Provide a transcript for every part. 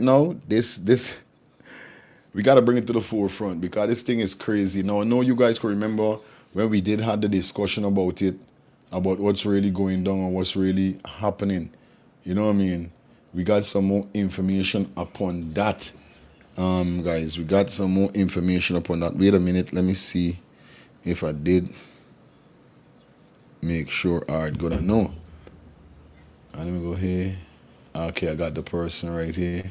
now, this we gotta bring it to the forefront because this thing is crazy. Now I know you guys can remember when we did have the discussion about it, about what's really going down and what's really happening. You know what I mean? We got some more information upon that. Guys, we got some more information upon that. Wait a minute, let me see if I did make sure. Alright, good. I know. Let me go here. Okay, I got the person right here.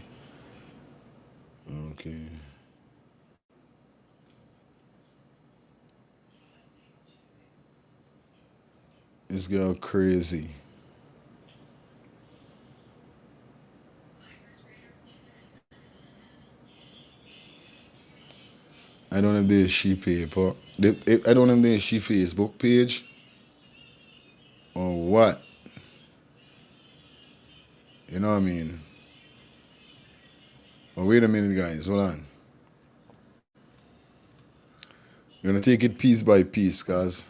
Okay. This girl crazy. I don't have the she paper. I don't have the she Facebook page or what. You know what I mean? But wait a minute, guys. Hold on. We're gonna take it piece by piece, cause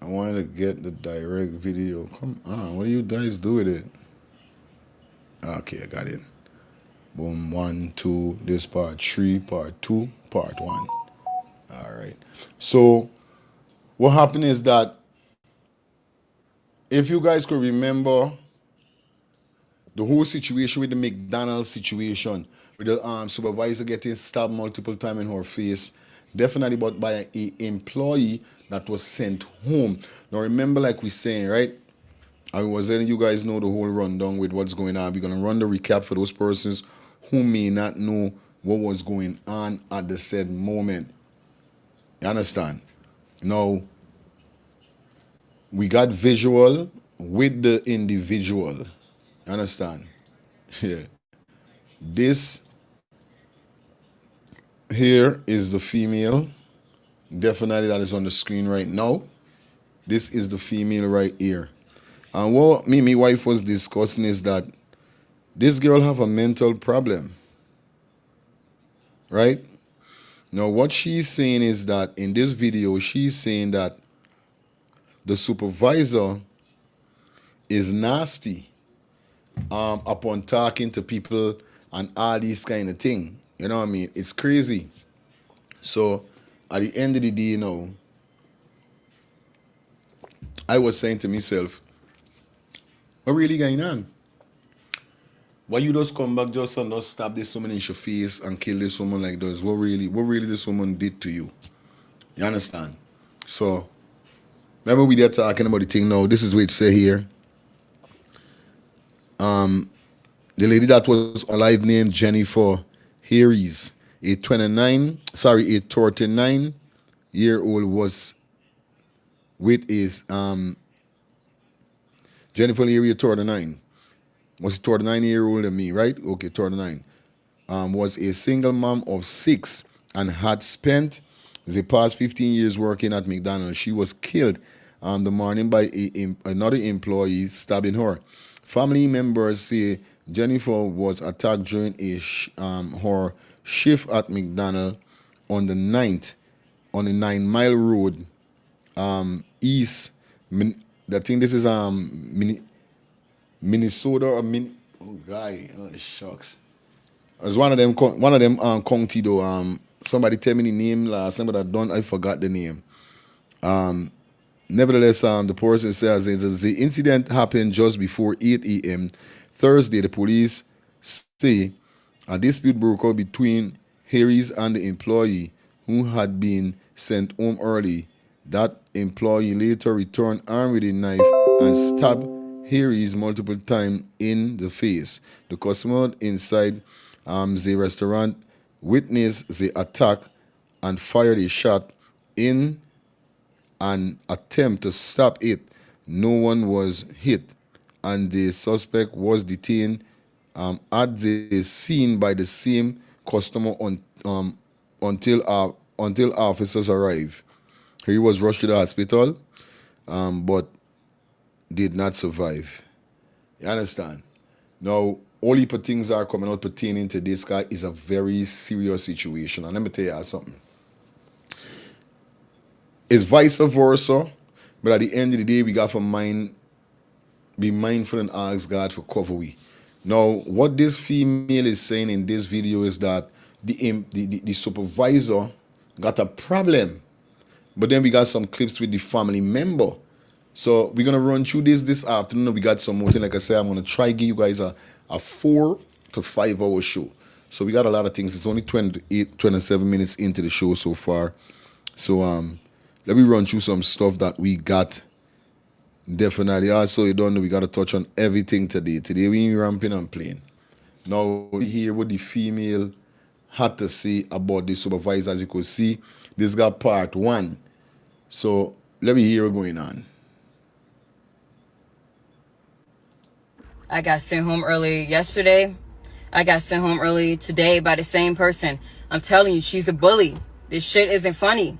I wanted to get the direct video. Come on, what do you guys do with it? Okay, I got it. Boom, one, two. This part three, part two, part one. All right. So what happened is that if you guys could remember the whole situation with the McDonald's situation, with the supervisor getting stabbed multiple times in her face, definitely but by a employee that was sent home. Now remember, like we saying, right? I was letting you guys know the whole rundown with what's going on. We're gonna run the recap for those persons who may not know what was going on at the said moment. You understand? Now we got visual with the individual. You understand? Yeah. This here is the female. Definitely that is on the screen right now. This is the female right here. And what me, my wife was discussing is that this girl have a mental problem, right? Now what she's saying is that in this video, she's saying that the supervisor is nasty upon talking to people and all these kind of thing. You know what I mean? It's crazy. So at the end of the day, I was saying to myself, what really going on? Why you just come back just and just stab this woman in your face and kill this woman like this? What really this woman did to you? You understand? So remember we there talking about the thing now. This is what it say here. The lady that was on live named Jennifer Harris, a 39-year-old was with his Jennifer Harris 39. Was 39-year-old than me, right? Okay, 39. Was a single mom of six and had spent the past 15 years working at McDonald's. She was killed the morning by another employee stabbing her. Family members say Jennifer was attacked during her shift at McDonald's on the 9th on the 9 Mile Road, East. I think this is Minnesota or oh guy, oh shucks. It was one of them county though. Somebody tell me the name last time, but I forgot the name. Nevertheless, the person says the incident happened just before 8 a.m. Thursday. The police say a dispute broke out between Harris and the employee who had been sent home early. That employee later returned armed with a knife and stabbed Harris multiple times in the face. The customer inside the restaurant witnessed the attack and fired a shot in an attempt to stop it. No one was hit, and the suspect was detained at the scene by the same customer until officers arrived. He was rushed to the hospital, but did not survive. You understand? Now, all heap of things are coming out pertaining to this guy is a very serious situation. And let me tell you something. It's vice versa, but at the end of the day, we got to mind Be mindful and ask God for cover we. Now, what this female is saying in this video is that the supervisor got a problem, but then we got some clips with the family member. So we're gonna run through this afternoon. We got some more thing. Like I said, I'm gonna try give you guys a 4 to 5 hour show. So we got a lot of things. It's only 27 minutes into the show so far. So let me run through some stuff that we got. Definitely. Also, you don't know we gotta touch on everything today. Today we ain't ramping and playing. Now we hear what the female had to say about the supervisor. As you could see, this got part one. So let me hear what's going on. I got sent home early yesterday. I got sent home early today by the same person. I'm telling you, she's a bully. This shit isn't funny.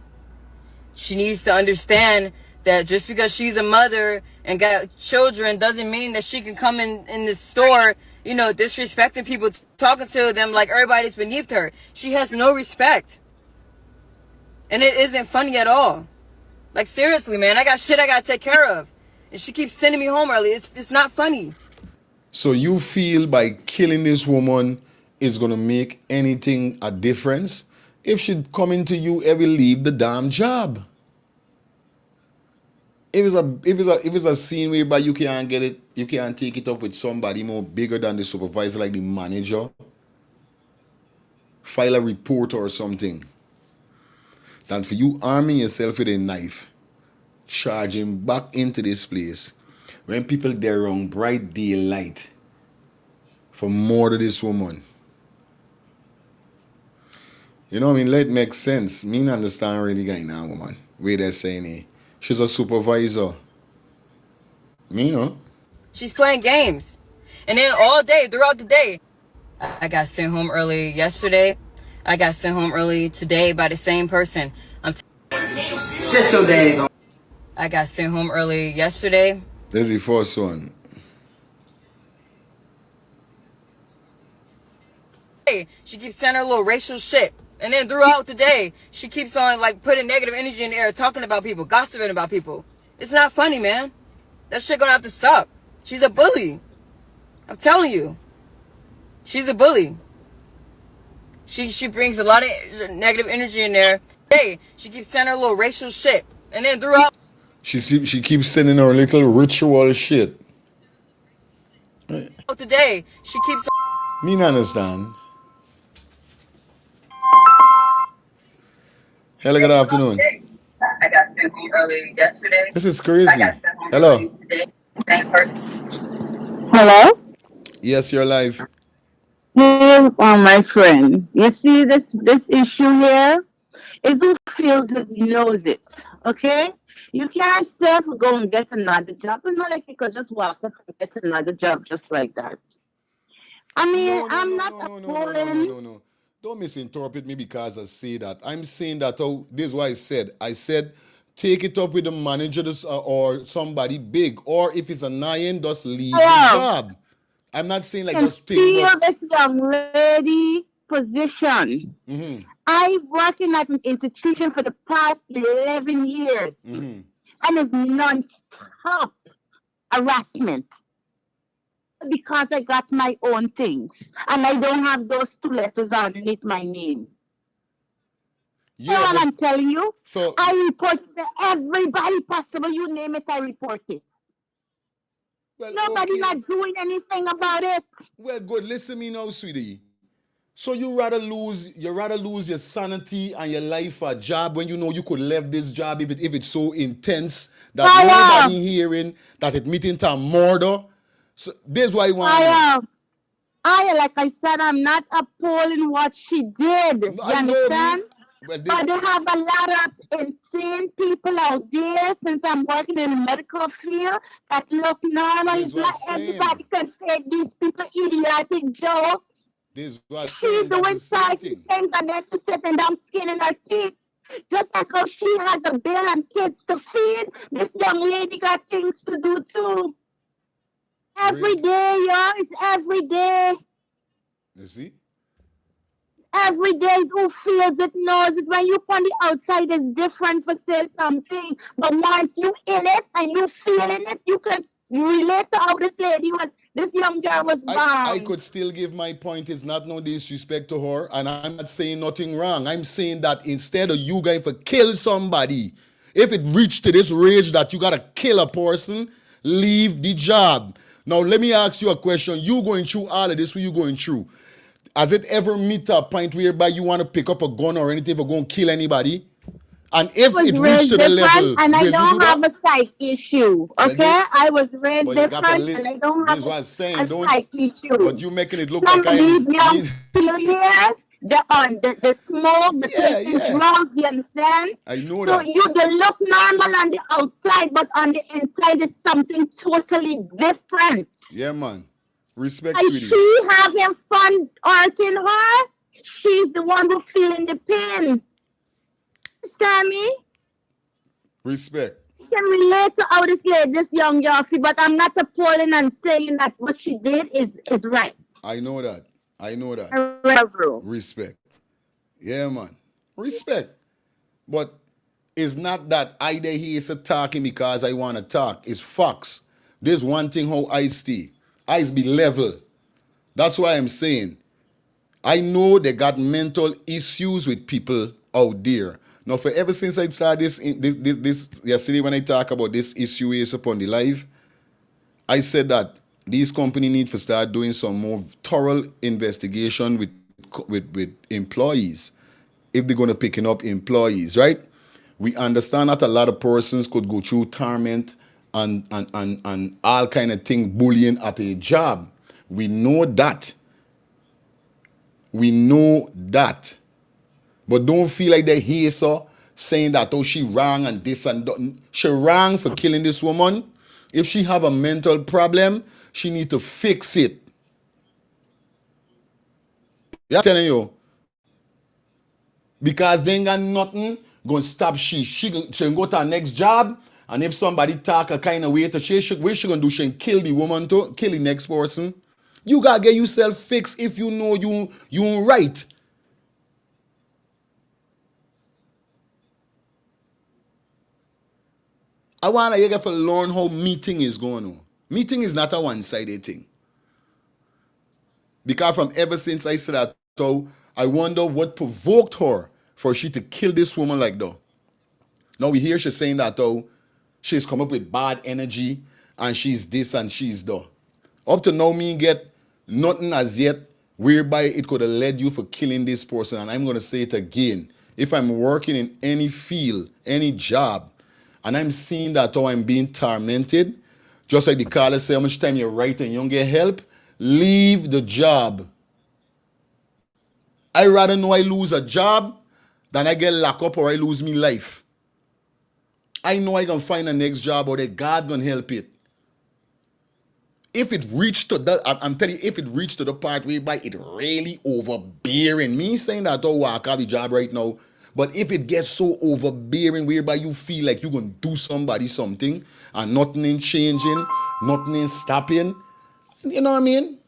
She needs to understand that just because she's a mother and got children doesn't mean that she can come in the store, disrespecting people, talking to them like everybody's beneath her. She has no respect. And it isn't funny at all. Like, seriously, man, I got shit I gotta take care of. And she keeps sending me home early. It's not funny. So you feel by killing this woman is gonna make anything a difference? If she come into you, ever leave the damn job. If it's a scene whereby you can't get it, you can't take it up with somebody more bigger than the supervisor, like the manager, file a report or something. Than for you arming yourself with a knife, charging back into this place when people there on bright daylight for murder this woman. You know what I mean? Let it make sense. Me not understand really guy now, woman. Way they're saying it. She's a supervisor. Me no. She's playing games. And then all day, throughout the day, I got sent home early yesterday. I got sent home early today by the same person. Shut your day. I got sent home early yesterday. There's the first one. She keeps saying her little racial shit. And then throughout the day, she keeps on like putting negative energy in the air, talking about people, gossiping about people. It's not funny, man. That shit gonna have to stop. She's a bully. I'm telling you. She's a bully. She brings a lot of negative energy in there. She keeps saying her little racial shit. And then throughout She keeps sending her little ritual shit. the day, she keeps Me not understand. Hello, good afternoon. I got sent home early yesterday. This is I crazy. got sent home Hello. early today. Same person. Hello? Yes, you're live. Hey, my friend. You see this issue here? Is who feels it knows it. Okay? You can't say go and get another job. It's not like you could just walk up and get another job just like that. I mean, No, no, I'm no, not no, no, no, no, no, no, appalling. no, no. Don't misinterpret me because I say that. I'm saying that. Oh, this is what I said. I said, take it up with the manager or somebody big, or if it's a nine, just leave the Hello. job. I'm not saying like Can just take it feel up. this young lady position. Mm-hmm. I working at an institution for the past 11 years, Mm-hmm. and it's non-stop harassment because I got my own things and I don't have those two letters underneath my name. You know Yeah, what but I'm telling you? so I report it to everybody possible. You name it, I report it. well, Nobody okay. not doing anything about it. Well, good. Listen me now, sweetie. So you rather lose your sanity and your life for a job when you know you could leave this job if it's so intense that Fire! nobody hearing that it meeting to murder. So this why you want to know. Fire! Like I said, I'm not appalling what she did. No, You I know me. understand? Well, But they have a lot of insane people out there since I'm working in the medical field that look normal. this It's was not saying. everybody can take these people idiotic joke. This was saying She's that's the doing same certain thing. things and then she's sitting down skinning her teeth. Just like how she has a bill and kids to feed, this young lady got things to do too. Every Great. day, y'all. It's every day. You see? Every day, who feels it knows it. When you on the outside, it's different for say something. But once you in it and you feeling it, you can You relate to how this young girl was I bound. could still give my point. It's not no disrespect to her, and I'm not saying nothing wrong. I'm saying that instead of you going to kill somebody, if it reached to this rage that you gotta kill a person, leave the job. Now let me ask you a question. You going through all of this? What you going through? Has it ever meet a point whereby you want to pick up a gun or anything for going to kill anybody? And if Was it reached raised to the different level, and I will you do don't have that? a psych issue. Well, Okay? I was raised but you got to different live. and I don't This have is what I'm a saying. Don't. psych issue. But you making it look Some like of these I'm young mean. people here, the smoke, the Yeah, taking yeah. drugs, you understand? I know So that. you they look normal on the outside, but on the inside is something totally different. Yeah, man. Respect, And sweetie. she having fun hurting her, she's the one who feeling the pain. Understand me? Respect. Can relate to how this young girl feel, but I'm not appalling and saying that what she did is right. I know that. I know that. Right, bro. Respect. Yeah, man. Respect. But it's not that I there here is talking because I want to talk. It's facts. There's one thing how I stay. I be level. That's why I'm saying. I know they got mental issues with people out there. Now, for ever since I started this yesterday when I talk about this issue is upon the live, I said that these companies need to start doing some more thorough investigation with employees if they're going to picking up employees, right? We understand that a lot of persons could go through torment and all kind of thing, bullying at a job. We know that. We know that. But don't feel like they hear so saying that oh she wrong and this and that. She wrong for killing this woman. If she have a mental problem, she need to fix it. Yeah, I'm telling you. Because they ain't got nothing gonna stop she. She can go to her next job. And if somebody talk a kind of way to she, what she gonna do? She can kill the woman to kill the next person. You gotta get yourself fixed if you know you right. I want you to learn how meeting is going on. Meeting is not a one-sided thing. Because from ever since I said that, though, I wonder what provoked her for she to kill this woman like that. Now we hear she saying that though, she's come up with bad energy and she's this and she's that. Up to now, me get nothing as yet whereby it could have led you for killing this person. And I'm gonna say it again. If I'm working in any field, any job, and I'm seeing that how I'm being tormented, just like the caller say, how much time you're writing, you don't get help, leave the job. I rather know I lose a job than I get locked up or I lose me life. I know I can find a next job or that God gonna help it. If it reached to that, I'm telling you, if it reached to the part whereby it really overbearing, me saying that oh I have a job right now, but if it gets so overbearing whereby you feel like you're gonna do somebody something and nothing is changing, nothing is stopping, you know what I mean?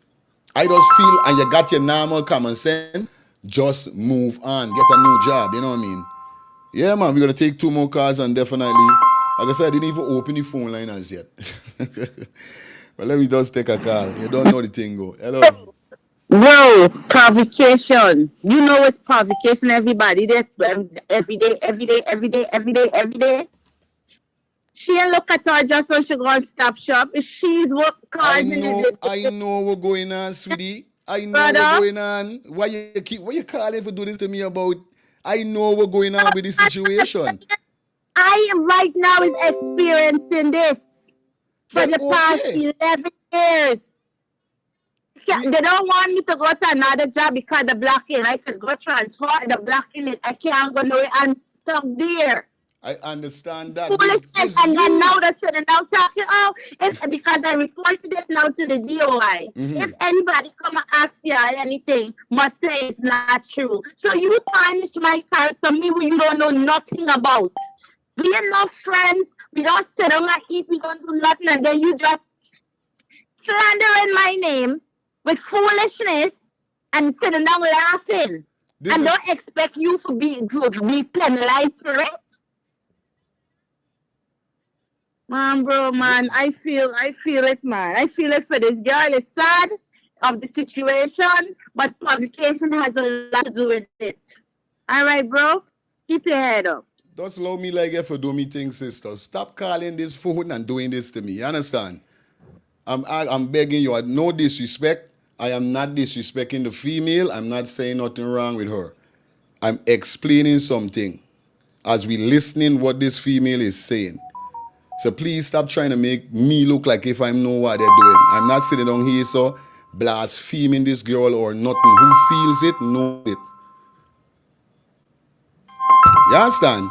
I just feel and you got your normal common sense, just move on, get a new job, you know what I mean? Yeah, man, we're gonna take two more calls and definitely, like I said, I didn't even open the phone line as yet. But let me just take a call. You don't know the thing, go. Hello. Bro, provocation. You know it's provocation, everybody. That every day, every day, every day, every day, every day. She ain't look at her just so she go and stop shop. She's what causing I know what's going on, sweetie. I know what's brother. going on. Why you calling for do this to me about? I know what's going on with the situation. I right now is experiencing this for Well, the past okay. 11 years. We They don't want me to go to another job because the blocking. I could go transfer the blocking it. I can't go nowhere. I'm stuck there. I understand that. Foolishness. It's And now you. they're sitting now talking, oh, if, because I reported it now to the DOI. If Mm-hmm. anybody come and ask you anything, must say it's not true. So you tarnish my character, me who you don't know nothing about. We are not friends. We don't sit down and eat. We don't do nothing. And then you just slandering my name with foolishness and sitting down laughing. This And is don't expect you to be penalized for it. Man, bro, man, I feel it, man. I feel it for this girl. It's sad of the situation, but publication has a lot to do with it. All right, bro, keep your head up. Just allow me like if you do me thing, sister. Stop calling this phone and doing this to me. You understand? I'm begging you. No disrespect. I am not disrespecting the female. I'm not saying nothing wrong with her. I'm explaining something as we listening what this female is saying. So please stop trying to make me look like if I know what they're doing. I'm not sitting down here so blaspheming this girl or nothing. Who feels it knows it. You understand?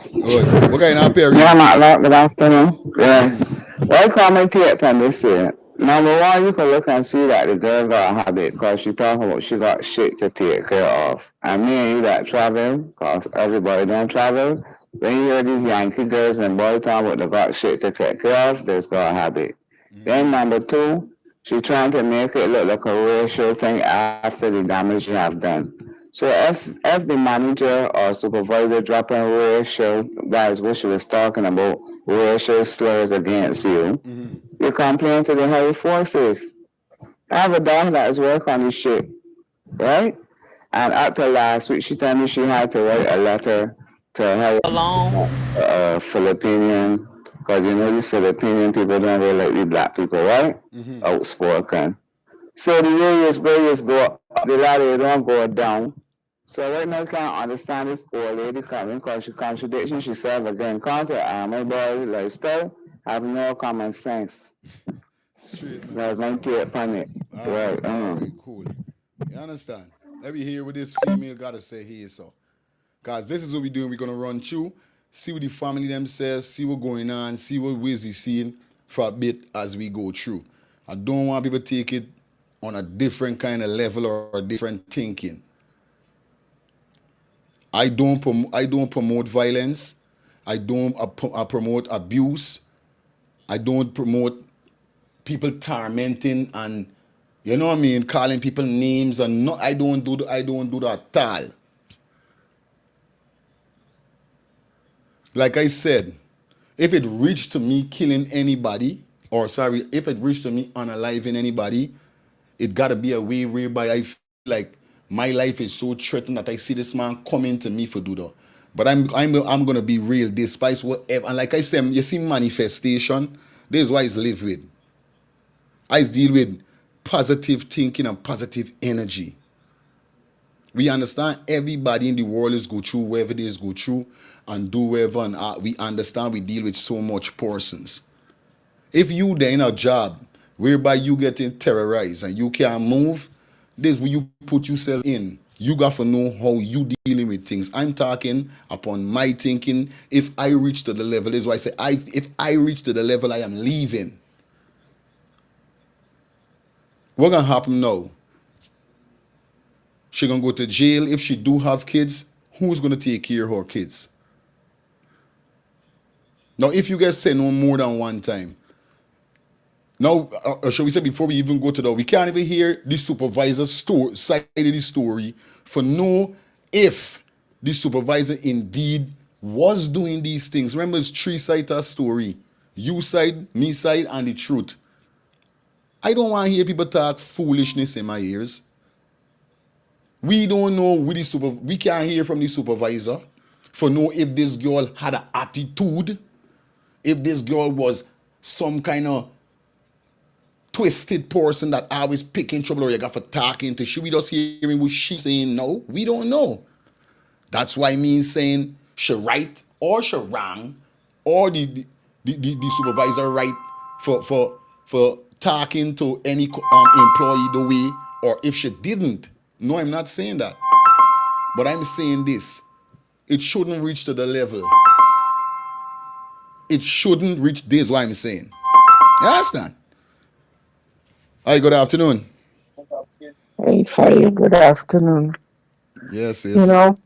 Good. What kind of Perry? Yeah, not like good afternoon. Yeah. Well, commentate on this here. Number one, you can look and see that the girl got a habit because she talking about she got shit to take care of. And me and you that travel, because everybody don't travel, when you hear these Yankee girls and boys talking about they got shit to take care of, there's got a habit. Then number two, she trying to make it look like a racial thing after the damage you have done. So if the manager or supervisor dropping racial, that is what she was talking about, racial slurs against you, you complain to the higher forces. I have a dog that is working on this shit, right? And after last week, she told me she had to write a letter to her Filipinian, because you know these Filipinian people don't really like we black people, right? Outspoken. So the areas go up, the ladder don't go down. So right now I can't understand this old lady coming because she contradiction herself again. Counter my boy lifestyle have no common sense. Straight, my There's no sister. take upon it. Right. All right, cool. You understand? Let me hear what this female got to say here, so. Because this is what we're doing. We're going to run through, see what the family them says, see what going on, see what Wizzy seeing for a bit as we go through. I don't want people to take it on a different kind of level or a different thinking. I don't promote violence. I promote abuse. I don't promote people tormenting and you know what I mean, calling people names and no, I don't do that at all. Like I said, if it reached to me killing anybody, or sorry, if it reached to me unaliving anybody, it gotta be a way whereby I feel like my life is so threatened that I see this man coming to me for do that. But I'm gonna be real, despite whatever. And like I said, you see manifestation. This is what I live with. I deal with positive thinking and positive energy. We understand everybody in the world is go through wherever it is go through and do whatever, and we understand we deal with so much persons. If you there in a job whereby you getting terrorized and you can't move, this will you put yourself in. You got to know how you dealing with things. I'm talking upon my thinking. If I reach to the level, this is why I say if I reach to the level I am leaving. What gonna happen now? She gonna go to jail if she do have kids. Who's gonna take care of her kids? Now, if you guys say no more than one time, now, shall we say before we even go to that, we can't even hear the supervisor's side of the story for know if the supervisor indeed was doing these things. Remember, it's three-sided story. You side, me side, and the truth. I don't want to hear people talk foolishness in my ears. We don't know we can't hear from the supervisor for know if this girl had an attitude, if this girl was some kind of twisted person that always picking trouble or you got for talking to. Should we just hearing what she saying? No, we don't know. That's why me saying she right or she wrong, or the supervisor right for talking to any employee the way, or if she didn't. No, I'm not saying that. But I'm saying this. It shouldn't reach to the level. It shouldn't reach this is what I'm saying. You understand? Hi, good afternoon. Hey, hey, good afternoon. Yes, You yes. know,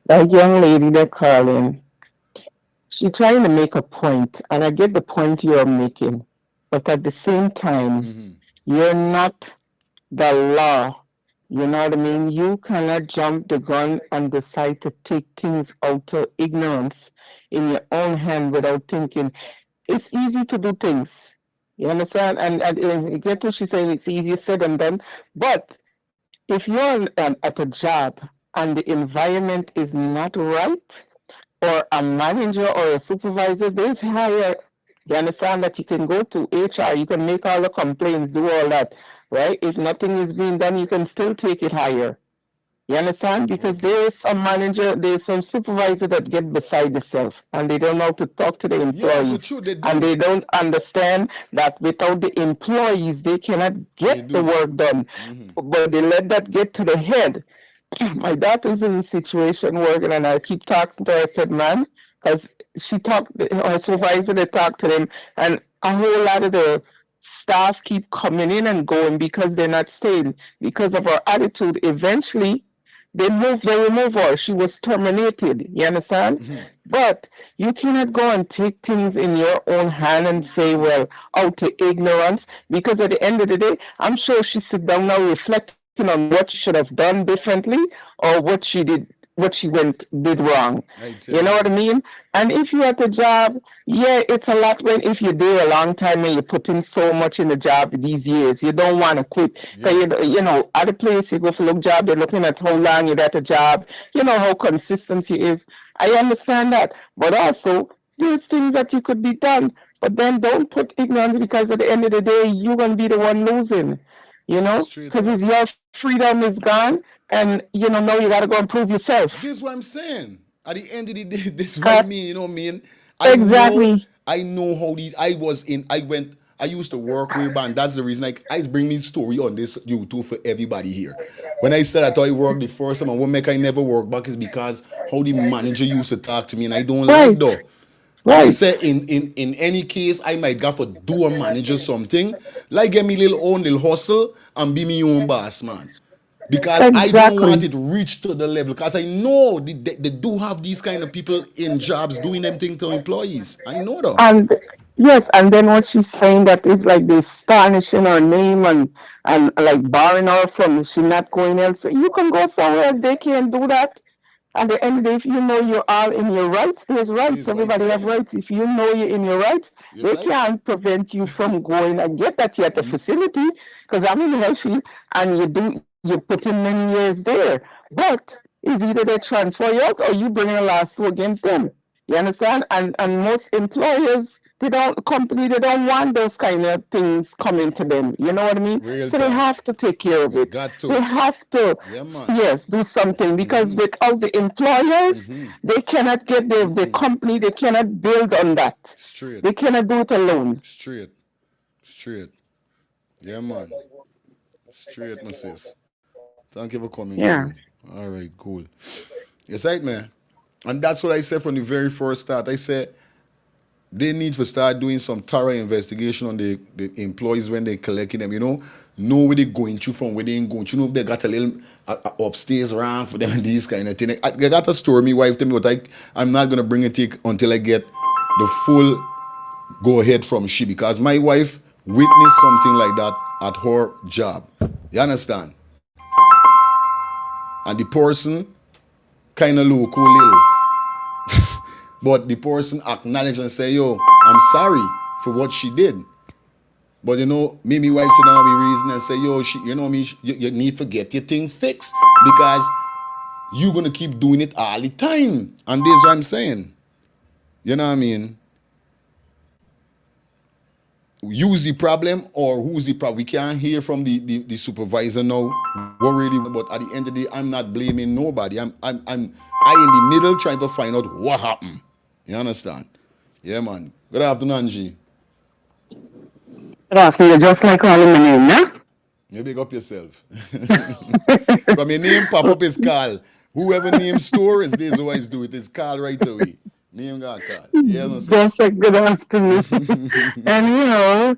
that young lady they're calling, she's trying to make a point, and I get the point you're making, but at the same time, you're not the law. You know what I mean? You cannot jump the gun and decide to take things out of ignorance in your own hand without thinking. It's easy to do things. You understand? And you get what she's saying, it's easier said than done. But if you're at a job and the environment is not right, or a manager or a supervisor, there's higher. You understand that you can go to HR, you can make all the complaints, do all that, right? If nothing is being done, you can still take it higher. You understand? Because Okay. there is some manager, there's some supervisor that get beside themselves and they don't know how to talk to the Yeah, the employees. truth they And do. they don't understand that without the employees, they cannot They get the do. work done. But they let that get to the head. My daughter's in a situation working, and I keep talking to her. I said, "Man," because she talked, her supervisor, they talked to them, and a whole lot of the staff keep coming in and going because they're not staying because of her attitude. Eventually, they remove her. She was terminated. You understand? But you cannot go and take things in your own hand and say, well, out of ignorance, because at the end of the day, I'm sure she sit down now reflecting on what she should have done differently or what she did wrong. I You tell know what I you. mean? And if you're at a job, yeah, it's a lot when if you're there a long time and you put in so much in the job these years, you don't want to quit. Because Yeah. you know, at the place you go for look job, they're looking at how long you're at a job, you know how consistency is. I understand that. But also there's things that you could be done. But then don't put ignorance because at the end of the day, you're gonna be the one losing. You know, Straight because up. your freedom is gone, and now you gotta go and prove yourself. This is what I'm saying. At the end of the day, this is what I Cut. mean. You know what I mean? I know, Exactly. I know how these. I used to work with band. That's the reason. Like, I bring me story on this YouTube for everybody here. When I said I thought I worked the first time, and what make I never work back is because how the manager used to talk to me, and I don't like Right. though. And I Right. say in any case, I might go for do a manager something, like get me little own little hustle and be me own boss man. Because I don't want Exactly. it reach to the level. Because I know they do have these kind of people in jobs doing them things to employees. I know though. And yes, and then what she's saying that is like they tarnishing her name and like barring her from she not going elsewhere. You can go somewhere else. They can't do that. At the end of the day, if you know you're all in your rights, there's This rights. is what I Everybody have say. rights. If you know you're in your rights, Yes, they I. can't prevent you from going and get that you're at the facility. Because I'm in the health field and you put in many years there. But it's either they transfer you out or you bring a lawsuit against them. You understand? And most employers they don't want those kind of things coming to them. You know what I mean? Real So they talk. have to take care of You it. got They to. have to, Yeah, man. yes, do something because without the employers, they cannot get the company, they cannot build on that. Straight. They cannot do it alone. Straight. Straight. Yeah, man. Straight, my sis. Thank you for coming through. Yeah. All right, cool. Yes, right, man. And that's what I said from the very first start. I said they need to start doing some thorough investigation on the employees when they're collecting them. Know where they're going to from, where they ain't going to. If they got a little upstairs around for them and these kind of thing. I got a story, my wife tell me, but I'm not going to bring it until I get the full go ahead from she, because my wife witnessed something like that at her job. You understand? And the person kind of look little. But the person acknowledged and say, yo, I'm sorry for what she did. But me, my wife sit down with reason and say, yo, you need to get your thing fixed because you're gonna keep doing it all the time. And this is what I'm saying. You know what I mean? Use the problem or who's the problem. We can't hear from the supervisor now what really, but at the end of the day, I'm not blaming nobody. I in the middle trying to find out what happened. You understand? Yeah, man. Good afternoon, Angie. Good afternoon. Just like calling my name, yeah? You big up yourself. Because my name pop up is Carl. Whoever name store is this always do it. It's Carl right away. Name got Carl. Yeah, no Just sis. like good afternoon. And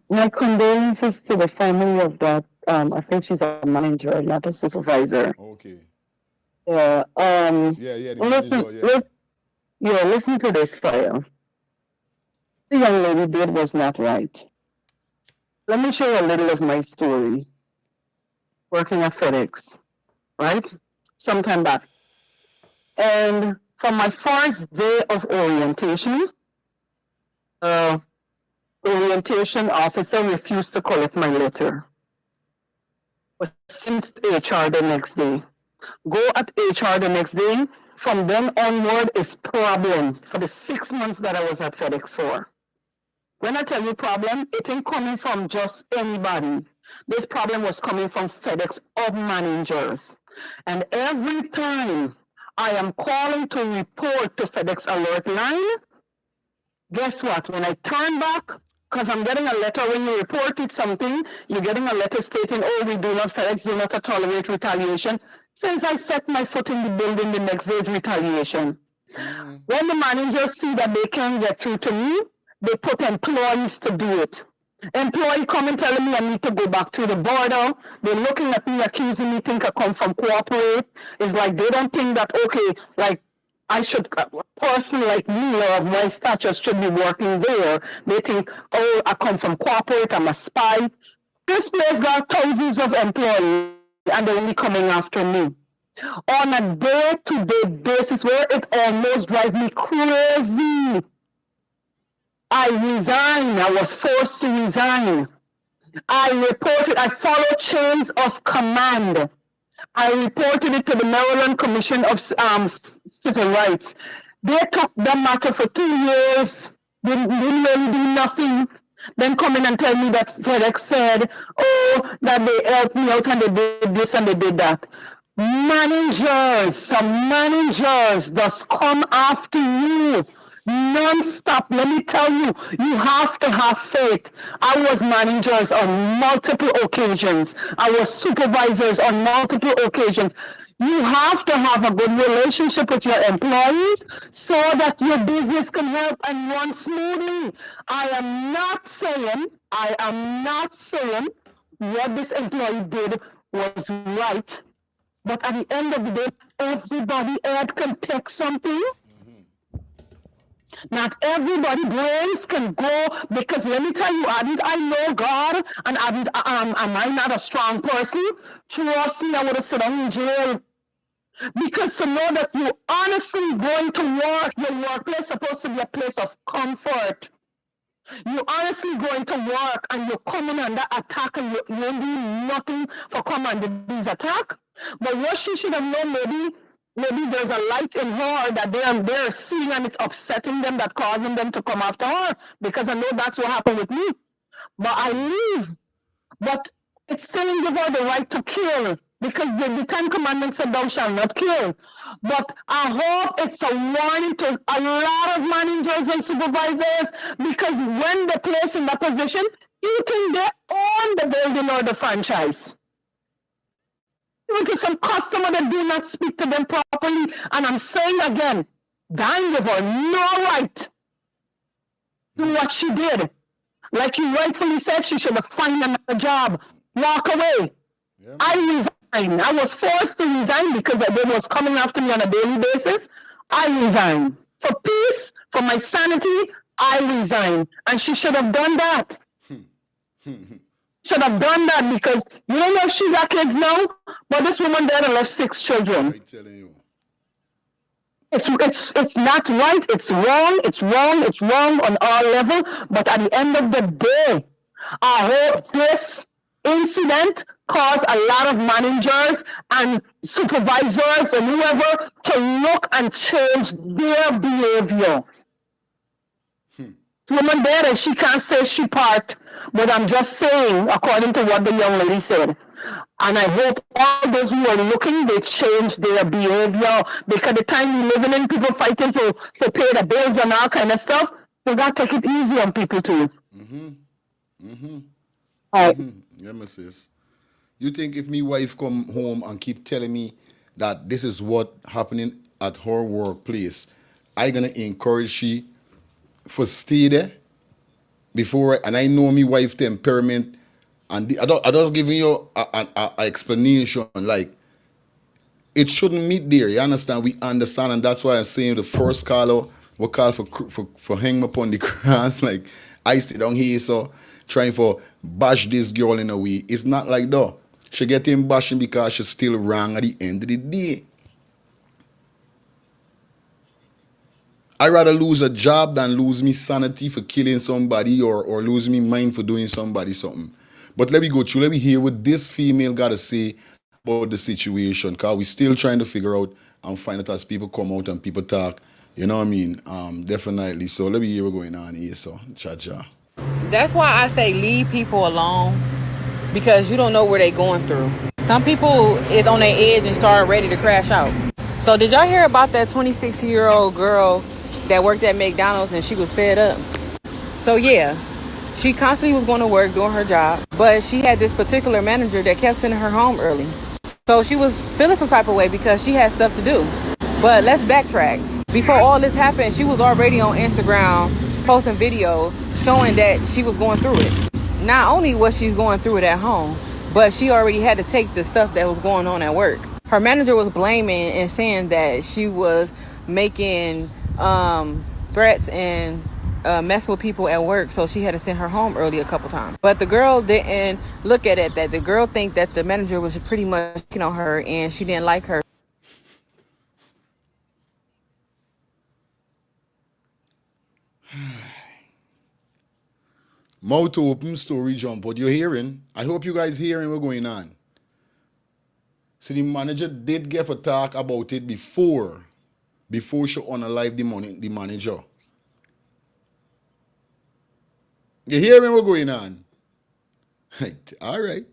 my condolences to the family of that. I think she's a manager, not a supervisor. Okay. Yeah. Yeah, yeah, the Listen, manager, yeah. yeah, listen to this file. The young lady did was not right. Let me share a little of my story. working at FedEx, right? Sometime back. And from my first day of orientation, the orientation officer refused to collect my letter. Was sent to HR the next day. Go at HR the next day. From then onward is problem for the 6 months that I was at FedEx for. When I tell you problem, it ain't coming from just anybody. This problem was coming from FedEx up managers. And every time I am calling to report to FedEx alert line, guess what? When I turn back, because I'm getting a letter when you reported something, you're getting a letter stating, oh, we do not, FedEx do not tolerate retaliation. Since I set my foot in the building, the next day is retaliation. When the managers see that they can't get through to me, they put employees to do it. Employee come and telling me I need to go back to the border. They're looking at me, accusing me, think I come from cooperate. It's like they don't think that, okay, like I should, a person like me or of my stature should be working there. They think, oh, I come from cooperate, I'm a spy. This place got thousands of employees and they're only coming after me. On a day-to-day basis where it almost drives me crazy. I resigned. I was forced to resign. I reported, I followed chains of command. I reported it to the Maryland Commission of Civil Rights. They took the matter for 2 years, didn't really do nothing. Then come in and tell me that FedEx said, oh, that they helped me out and they did this and they did that. Managers, some managers just come after you non-stop. Let me tell you, you have to have faith. I was managers on multiple occasions. I was supervisors on multiple occasions. You have to have a good relationship with your employees so that your business can help and run smoothly. I am not saying what this employee did was right. But at the end of the day, everybody else can take something. Not everybody brains can go because let me tell you, I know God and am I not a strong person? Trust me, I would have sat down in jail. Because to know that you honestly going to work, your workplace is supposed to be a place of comfort. You honestly going to work and you're coming under attack and you're doing nothing for come under these attack. But what she should have known, maybe there's a light in her that they're seeing and it's upsetting them, that causing them to come after her. Because I know that's what happened with me. But I leave. But it still didn't give her the right to kill. Because the Ten Commandments said thou shalt not kill. But I hope it's a warning to a lot of managers and supervisors, because when they're placed in that position, you think they own the building or the franchise. Even to some customer that do not speak to them properly, and I'm saying again, dying of her no right to what she did. Like you rightfully said, she should have found another job, walk away. Yeah. I resigned. I was forced to resign because they was coming after me on a daily basis. I resigned. For peace, for my sanity, I resigned. And she should have done that. Should have done that because you don't know if she got kids now, but this woman there left 6 children. I'm telling you. It's not right, it's wrong on all level, but at the end of the day, I hope this incident caused a lot of managers and supervisors and whoever to look and change their behavior. Woman there, and she can't say she part, but I'm just saying according to what the young lady said. And I hope all those who are looking, they change their behavior, because the time we're living in, people fighting for pay the bills and all kind of stuff, we got to take it easy on people too. Nemesis. You think if me wife come home and keep telling me that this is what happening at her workplace, I gonna encourage she for stay there before, and I know me wife temperament, and I just giving you a explanation, like it shouldn't meet there. You understand? We understand, and that's why I'm saying the first caller we call for hang me upon the cross. Like I sit down here so trying for bash this girl in a way. It's not like that. She get him bashing because she's still wrong at the end of the day. I rather lose a job than lose me sanity for killing somebody or lose me mind for doing somebody something. But let me go through. Let me hear what this female got to say about the situation. Because we still trying to figure out and find it as people come out and people talk. You know what I mean? Definitely. So let me hear what's going on here. So, cha cha. That's why I say leave people alone because you don't know where they going through. Some people is on their edge and start ready to crash out. So did y'all hear about that 26-year-old girl that worked at McDonald's and she was fed up? So yeah, she constantly was going to work doing her job, but she had this particular manager that kept sending her home early. So she was feeling some type of way because she had stuff to do. But let's backtrack. Before all this happened, she was already on Instagram posting video showing that she was going through it. Not only was she going through it at home, but she already had to take the stuff that was going on at work. Her manager was blaming and saying that she was making threats and messing with people at work, so she had to send her home early a couple times. But the girl didn't look at it that the girl think that the manager was pretty much picking on her and she didn't like her. Mouth open, story jump. What you're hearing, I hope you guys hearing what's going on. So the manager did give a talk about it before she unalive the manager. You hearing what's going on? All right.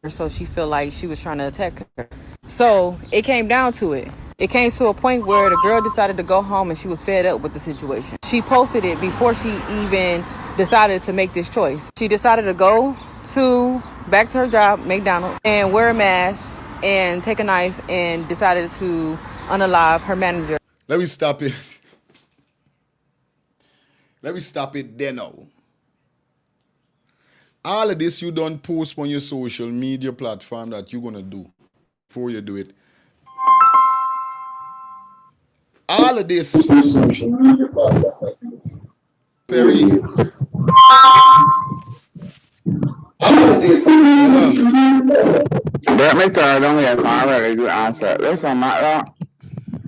So she felt like she was trying to attack her. So it came down to it. It came to a point where the girl decided to go home and she was fed up with the situation. She posted it before she even decided to make this choice. She decided to go back to her job, McDonald's, and wear a mask and take a knife and decided to unalive her manager. Let me stop it. Let me stop it there now. All of this you don't post on your social media platform that you're gonna do before you do it. All of this, Perry. All of this. Let me tell you, don't get already to answer. Listen, Matt,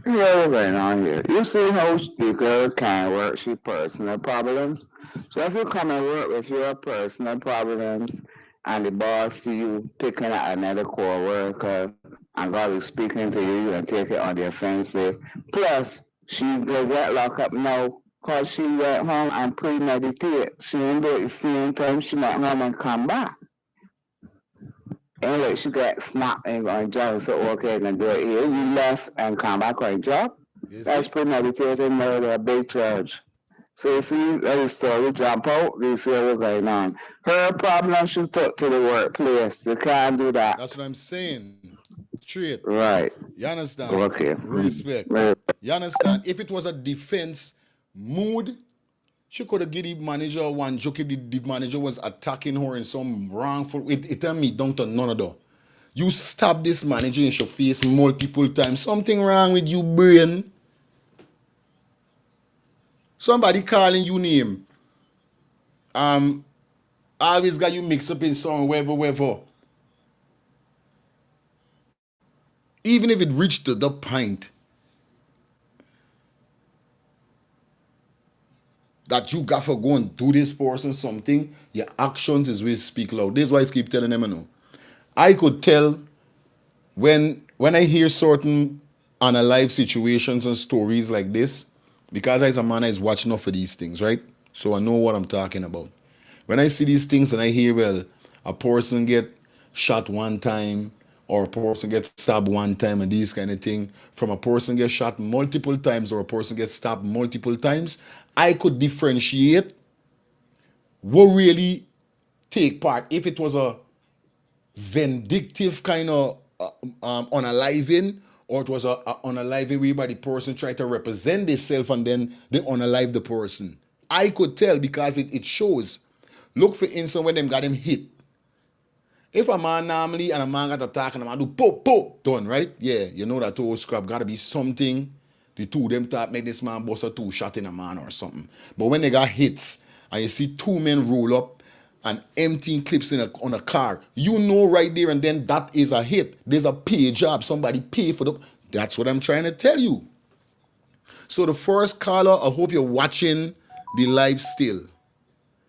yeah, what's going on here? You see how the girl can work she personal problems. So if you come and work with your personal problems and the boss see you picking at another co-worker and God is speaking to you and take it on the offensive. Plus, she will get locked up now because she went home and premeditate. She didn't do it the same time she went home and come back. And like she got snapped and on job, so okay, and do it here. You left and come back on job. That's premeditated murder, a big charge. So you see, let the story jump out. We see what's going on. Her problem she took to the workplace. You can't do that. That's what I'm saying. Straight. Right. You understand? Okay. Respect. You understand? If it was a defense mood, she could have given the manager one joke if the manager was attacking her in some wrongful. It tell me don't turn none of that. You stab this manager in your face multiple times. Something wrong with you, brain. Somebody calling you name. Always got you mixed up in some whatever. Even if it reached to the point that you got for go and do this person something, your actions is will speak loud. This is why I keep telling them, I know. I could tell when I hear certain unalive situations and stories like this, because as a man I is watching out for these things, right? So I know what I'm talking about. When I see these things and I hear, well, a person get shot one time or a person gets stabbed one time and these kind of thing, from a person gets shot multiple times or a person gets stabbed multiple times, I could differentiate what really take part. If it was a vindictive kind of unaliving, or it was a unaliving whereby the person tried to represent themselves and then they unalive the person. I could tell because it shows. Look for instance when them got him hit. If a man normally and a man got attacked and a man do pop, pop, done, right? Yeah, you know that whole scrap gotta be something. The two of them thought make this man bust a two shot in a man or something. But when they got hits and you see two men roll up and emptying clips on a car. You know right there and then that is a hit. There's a pay job. Somebody pay for the. That's what I'm trying to tell you. So the first caller, I hope you're watching the live still.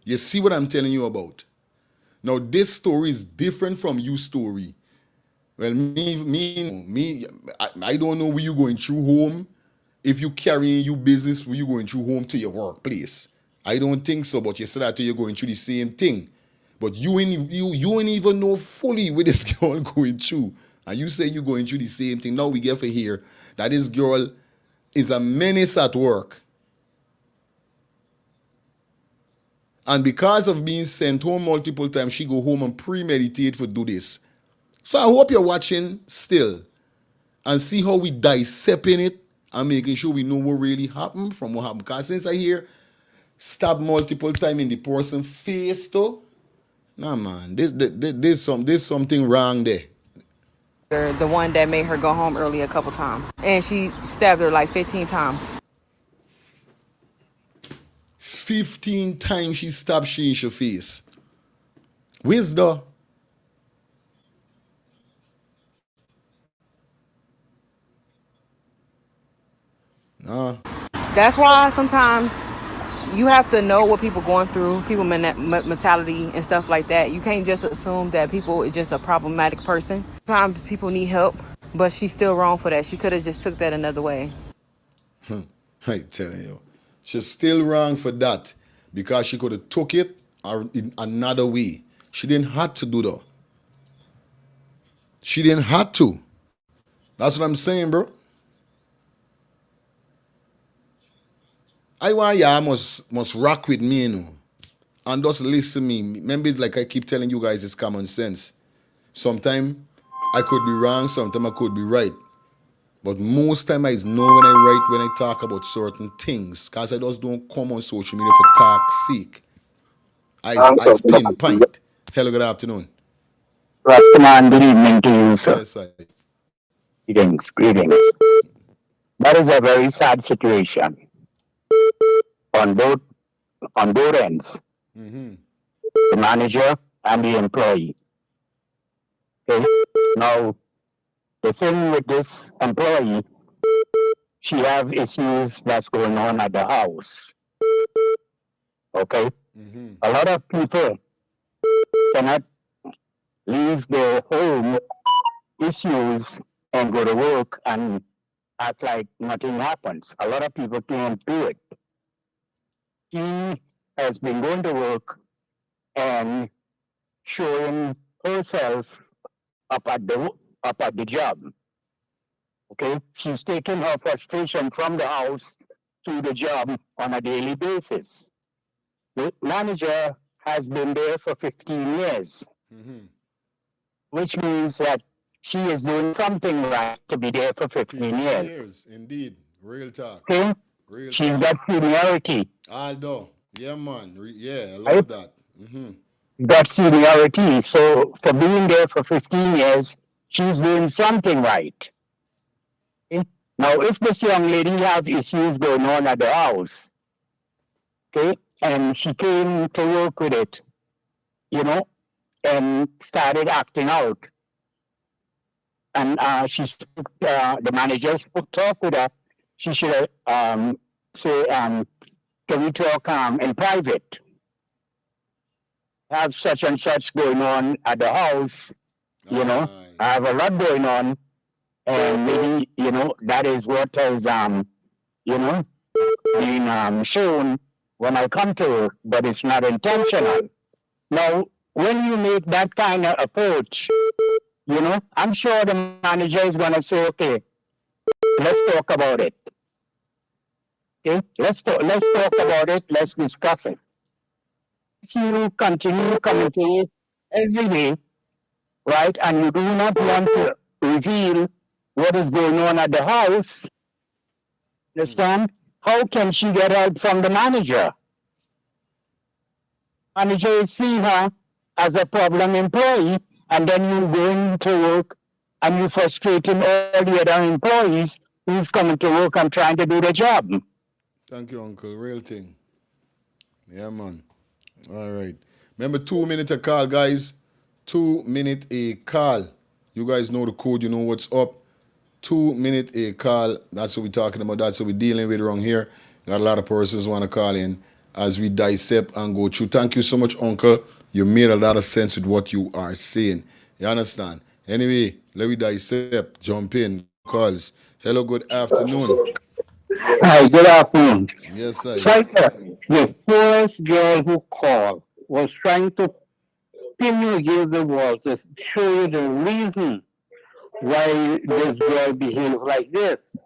You see what I'm telling you about. Now this story is different from your story. Well, I don't know where you going through home. If you carrying your business, where you going through home to your workplace. I don't think so, but you said that you're going through the same thing. But you ain't even know fully what this girl going through. And you say you're going through the same thing. Now we get to hear that this girl is a menace at work. And because of being sent home multiple times, she go home and premeditate for do this. So I hope you're watching still and see how we dissecting it and making sure we know what really happened from what happened. Because since I hear stab multiple times in the person's face though, nah man, there's something wrong there. The one that made her go home early a couple times. And she stabbed her like 15 times. 15 times she stabbed she in your face. Where's the nah. That's why sometimes you have to know what people going through, people mentality and stuff like that. You can't just assume that people is just a problematic person. Sometimes people need help, but she's still wrong for that. She could have just took that another way. I telling you, she's still wrong for that because she could have took it in another way. She didn't have to do that. She didn't have to. That's what I'm saying, bro. I want y'all must rock with me, you know, and just listen me. Remember, like I keep telling you guys, it's common sense. Sometimes I could be wrong, sometimes I could be right. But most time I know when I write, when I talk about certain things, because I just don't come on social media for talk sake. I pinpoint. Hello, good afternoon. Rastaman, good evening to you, sir. Yes, I. Greetings, greetings. That is a very sad situation on both ends, Mm-hmm. the manager and the employee. Okay. Now the thing with this employee, she have issues that's going on at the house. Okay. Mm-hmm. A lot of people cannot leave their home issues and go to work and act like nothing happens. A lot of people can't do it. She has been going to work and showing herself up at the job. Okay, she's taking her frustration from the house to the job on a daily basis. The manager has been there for 15 years, Mm-hmm. which means that she is doing something right to be there for 15 15 years. years, indeed. Real talk. Okay, Real she's talk. got seniority. Aldo. Yeah, man. Yeah, I Right? love that. Mm-hmm. Got seniority. So for being there for 15 years, she's doing something right. Okay? Now, if this young lady have issues going on at the house, okay, and she came to work with it, you know, and started acting out, and the manager spoke talk with her, she should say, can we talk in private? Have such and such going on at the house, you know. Aye. I have a lot going on, and maybe that is what has you know been shown when I come to work, but it's not intentional. Now, when you make that kind of approach, I'm sure the manager is gonna say, okay, let's talk about it. Okay, let's talk about it. Let's discuss it. If you continue coming to work every day, right, and you do not want to reveal what is going on at the house, understand? How can she get help from the manager? Manager is seeing her as a problem employee, and then you going to work and you frustrating all the other employees who's coming to work and trying to do the job. Thank you, Uncle. Real thing. Yeah, man. All right. Remember, 2 minute a call, guys. 2 minute a call. You guys know the code. You know what's up. 2 minute a call. That's what we're talking about. That's what we're dealing with around here. Got a lot of persons want to call in as we dissect and go through. Thank you so much, Uncle. You made a lot of sense with what you are saying. You understand? Anyway, let me dissect. Jump in. Get your calls. Hello, good afternoon. Hi, good afternoon. Yes, sir. Striker, the first girl who called was trying to pin you against the wall to show you the reason why this girl behaved like this.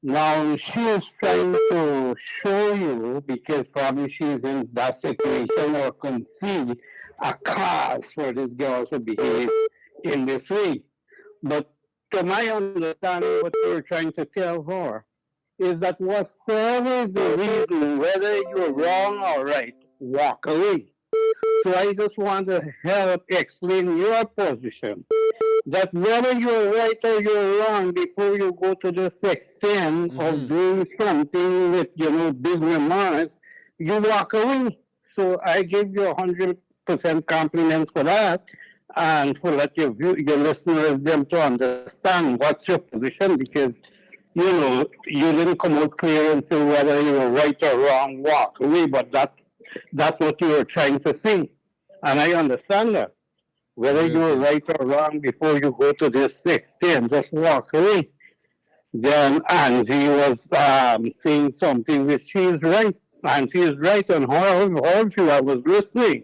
Now she is trying to show you because probably she's in that situation or can see a cause for this girl to behave in this way. But to my understanding, what you're trying to tell her is that whatsoever is the reason, whether you're wrong or right, walk away. So I just want to help explain your position that whether you're right or you're wrong, before you go to this extent of doing something with, big remarks, you walk away. So I give you 100% compliment for that, and for let your listeners them to understand what's your position, because you didn't come out clear and say whether you were right or wrong, walk away, but that's what you were trying to say. And I understand that. Whether Real you're thing. right or wrong, before you go to this extent, just walk away. Then Angie was saying something which she's right. And she's right on her view. I was listening.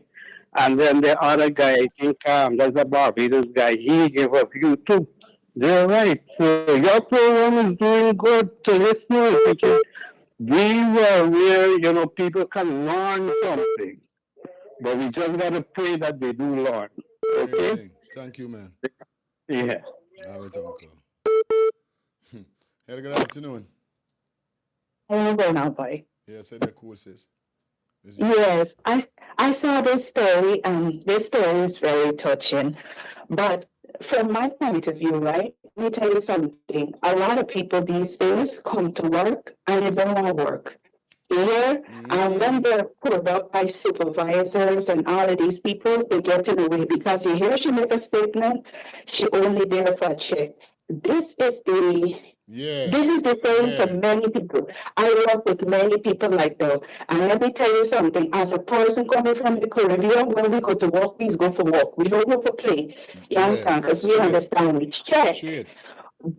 And then the other guy, I think there's a Barbados guy, he gave a view too. They're right. So your program is doing good to listeners because these are where, people can learn something. But we just got to pray that they do learn. Real Okay? thing. Thank you, man. Yeah. All right, Uncle. Hello, good afternoon. I'm going now, boy. Yeah, say that cool, sis. Is it? Yes, I saw this story, and this story is very touching. But from my point of view, right, let me tell you something. A lot of people these days come to work and they don't want to work. Here, and when they're pulled up by supervisors and all of these people, they get in the way because you hear she make a statement, she only there for a check. This is the Yeah. this is the same for Yeah. many people. I work with many people like that. And let me tell you something. As a person coming from the Caribbean, when we go to work, we go for work. We don't go for play. You Yeah. understand? Because we Straight. understand we check. Straight.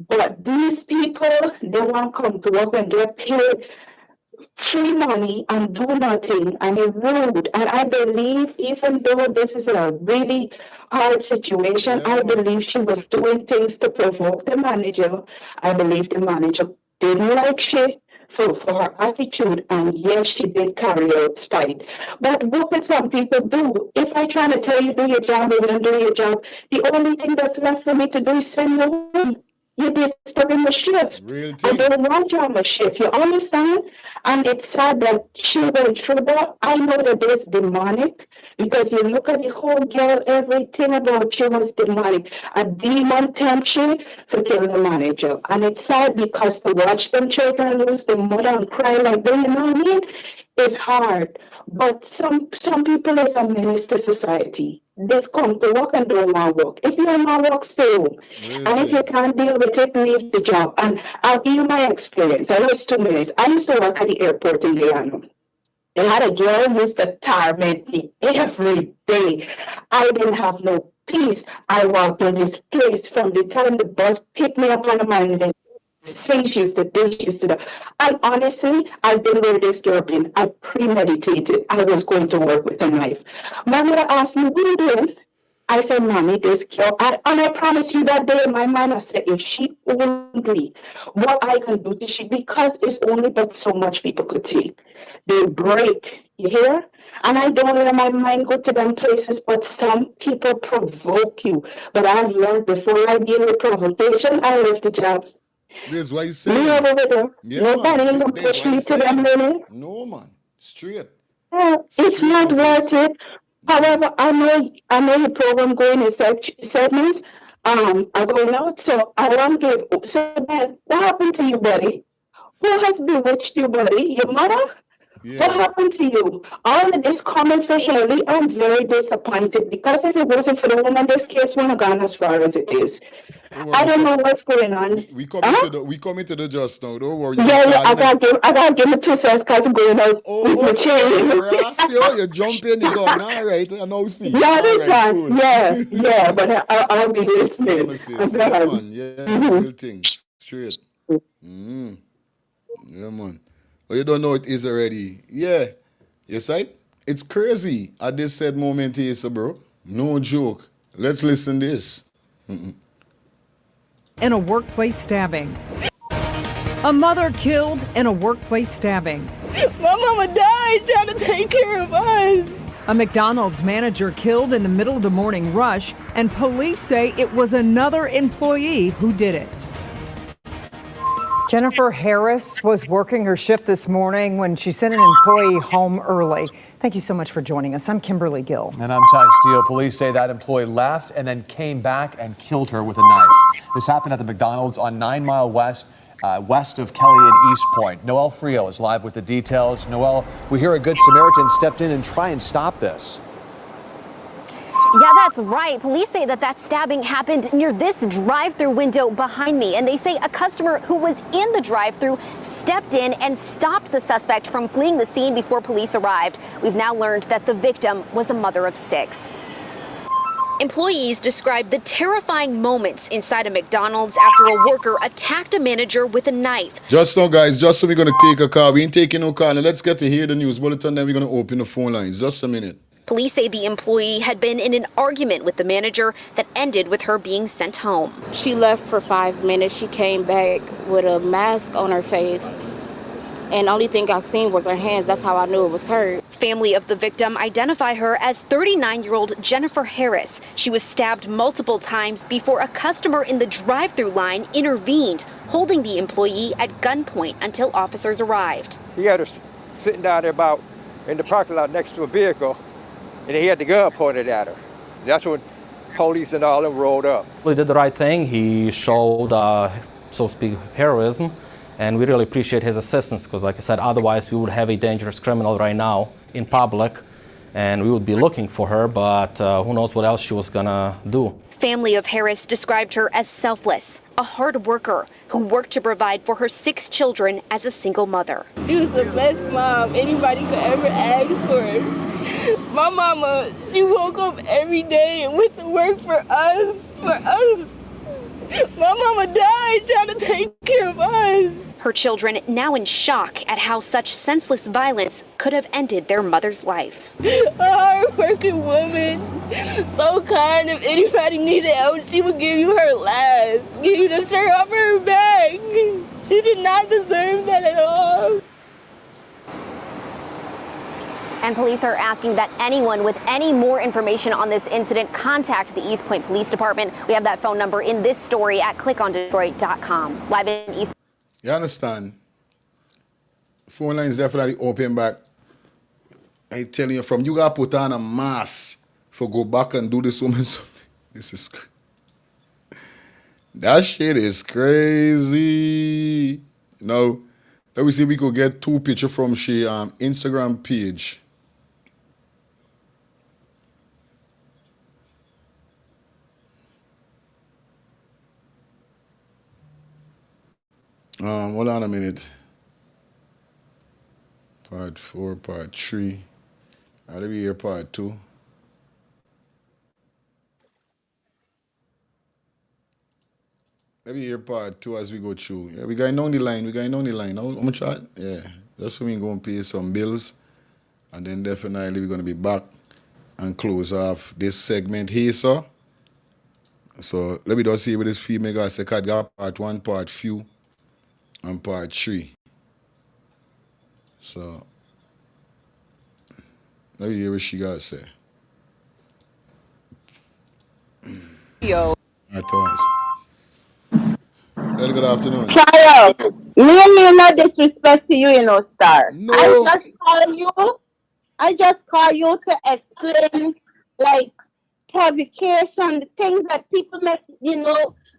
But these people, they want to come to work and get paid free money and do nothing and be rude. And I believe, even though this is a really hard situation, Yeah, I man. believe she was doing things to provoke the manager. I believe the manager didn't like she for her attitude, and yes, she did carry out spite. But what can some people do? If I try to tell you do your job and you don't do your job, the only thing that's left for me to do is send you home. You're disturbing the shift. Real I thing. don't want you on my shift. You understand? And it's sad that she went through that. I know that there's demonic because you look at the whole girl, everything about she was demonic. A demon tempted she to kill the manager. And it's sad because to watch them children lose their mother and cry like that, you know what I mean? It's hard. But some people is a menace to society. They come to work and don't want to work. If you don't want to work, stay home. Real And if you thing. can't deal with it, leave the job. And I'll give you my experience. I was 2 minutes. I used to work at the airport in Guyana. They had a girl who used to torment me every day. I didn't have no peace. I walked in this place from the time the bus picked me up on the Monday. Things used to this used to that. And honestly, I didn't know this girl been. I premeditated. I was going to work with a knife. My mother asked me, what are you doing? I said, Mommy, this girl, and I promise you that day in my mind, I said, if she only, what I can do to she, because there's only but so much people could take. They break, you hear? And I don't let my mind go to them places, but some people provoke you. But I've learned before I deal with provocation, I left the job. This is what he's Me saying. over there. Yeah, Nobody man. ain't gonna This is push what me he's to them saying. limits. No, man. Straight. It's Straight, not missus. worth it. However, I know your program going in segments are going out, so I want to give. So then, what happened to you, buddy? Who has bewitched you, buddy? Your mother? What Yeah. happened to you? All of this coming for Haley, I'm very disappointed because if it wasn't for the woman, this case wouldn't have gone as far as it is. Don't worry, I don't know what's going on. we coming to Huh? the just now. Don't worry, you Yeah, because I gotta give it 2 cents because I'm going out with oh my okay, chain. you ras yo, you jump in the gun. All right, I know see. Yeah, All this right, one. cool. Yeah, but I'll be I listening. wanna say, I'm see, yeah glad. man, yeah, real Mhm. thing, straight. Mm, yeah man. Oh, you don't know it is already. Yeah, you see? It's crazy at this said moment here, so bro. No joke. Let's listen this. In a workplace stabbing. A mother killed in a workplace stabbing. My mama died trying to take care of us. A McDonald's manager killed in the middle of the morning rush, and police say it was another employee who did it. Jennifer Harris was working her shift this morning when she sent an employee home early. Thank you so much for joining us. I'm Kimberly Gill. And I'm Ty Steele. Police say that employee left and then came back and killed her with a knife. This happened at the McDonald's on 9 Mile West, west of Kelly and East Point. Noel Frio is live with the details. Noel, we hear a Good Samaritan stepped in and try and stop this. Yeah, that's right. Police say that stabbing happened near this drive-through window behind me. And they say a customer who was in the drive-through stepped in and stopped the suspect from fleeing the scene before police arrived. We've now learned that the victim was a mother of 6. Employees described the terrifying moments inside a McDonald's after a worker attacked a manager with a knife. Just now, guys, just so we're going to take a call. We ain't taking no call. Now let's get to hear the news bulletin, then we're going to open the phone lines. Just a minute. Police say the employee had been in an argument with the manager that ended with her being sent home. She left for 5 minutes. She came back with a mask on her face. And the only thing I seen was her hands. That's how I knew it was her. Family of the victim identify her as 39-year-old Jennifer Harris. She was stabbed multiple times before a customer in the drive-through line intervened, holding the employee at gunpoint until officers arrived. He had her sitting down there about in the parking lot next to a vehicle, and he had the gun pointed at her. That's when police and all them rolled up. He did the right thing. He showed, so to speak, heroism, and we really appreciate his assistance because, like I said, otherwise we would have a dangerous criminal right now in public, and we would be looking for her, but who knows what else she was gonna do. Family of Harris described her as selfless, a hard worker who worked to provide for her 6 children as a single mother. She was the best mom anybody could ever ask for. My mama, she woke up every day and went to work for us. My mama died trying to take care of us. Her children now in shock at how such senseless violence could have ended their mother's life. A hard-working woman, so kind. If anybody needed help, she would give you her last, give you the shirt off her back. She did not deserve that at all. And police are asking that anyone with any more information on this incident contact the East Point Police Department. We have that phone number in this story at clickondetroit.com. Live in East. You understand? Phone lines definitely open back. I telling you, from you got put on a mask for go back and do this woman something. This is that shit is crazy. Now, let me see if we could get 2 pictures from she Instagram page. Hold on a minute. Part 4, part 3. I'll be here part 2. Let me hear part 2 as we go through. Yeah, we going down the line. How much chat? Yeah. Just so we go and pay some bills. And then definitely we're going to be back and close off this segment here, so. So let me just see what this female guy say. Got part 1, part few, and part 3. So let me hear what she got to say. Yo. Alright, pause. Well, good afternoon. Trial. Me and me no disrespect to you, Star. No. I just call you to explain, like, provocation, the things that people make,